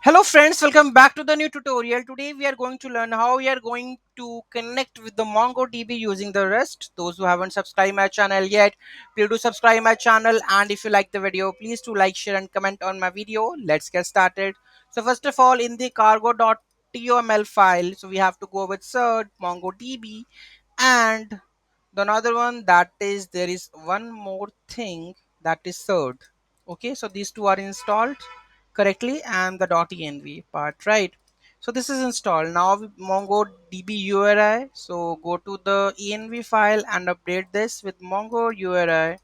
Hello friends, welcome back to the new tutorial. Today we are going to learn how we are going to connect with the MongoDB using the REST. Those who haven't subscribed my channel yet, please do subscribe my channel, and if you like the video, please do like, share and comment on my video. Let's get started. So first of all, in the cargo.toml file, so we have to go with CRUD, MongoDB, and the another one, that is there is one more thing, that is CRUD. Okay, so these two are installed correctly, and the .env part, right? So this is installed now with MongoDB URI. So go to the env file and update this with Mongo URI.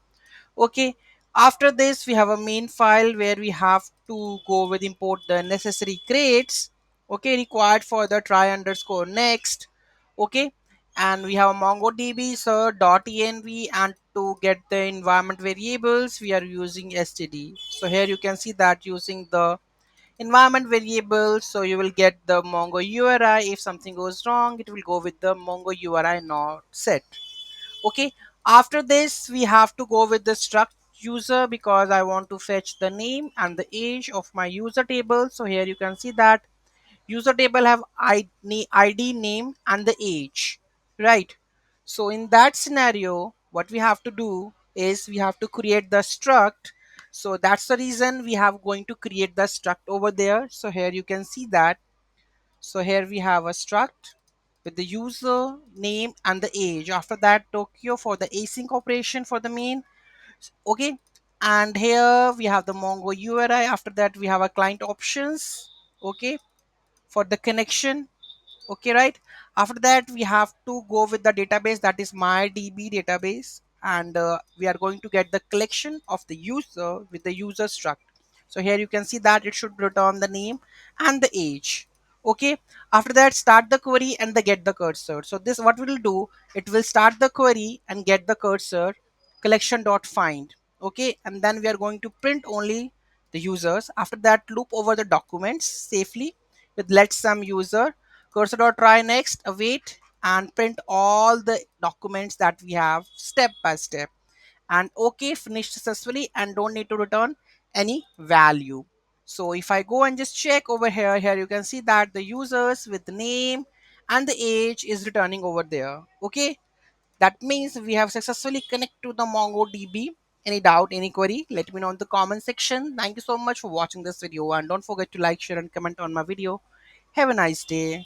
Okay, after this we have a main file where we have to go with import the necessary crates, okay, required for the try underscore next. Okay, and we have a mongodb sir.env, and to get the environment variables we are using std. So here you can see that using the environment variables, so you will get the mongo uri. If something goes wrong, it will go with the mongo uri not set. Okay, after this we have to go with the struct user, because I want to fetch the name and the age of my user table. So here you can see that user table have id, name and the age, right? So in that scenario what we have to do is we have to create the struct. So that's the reason we have going to create the struct over there. So here you can see that. So here we have a struct with the user name and the age. After that, Tokyo for the async operation for the main. Okay. And here we have the Mongo URI. After that, we have a client options. Okay. For the connection. Okay, right? After that we have to go with the database, that is my db database, and we are going to get the collection of the user with the user struct. So here you can see that it should return the name and the age. Okay, after that start the query and the get the cursor. So this what will do, it will start the query and get the cursor collection dot find. Okay, and then we are going to print only the users. After that, loop over the documents safely with let some user cursor.try next, await, and print all the documents that we have step by step. And okay, finished successfully, and don't need to return any value. So if I go and just check over here you can see that the users with the name and the age is returning over there. Okay, that means we have successfully connected to the MongoDB. Any doubt, any query, let me know in the comment section. Thank you so much for watching this video, and don't forget to like, share and comment on my video. Have a nice day.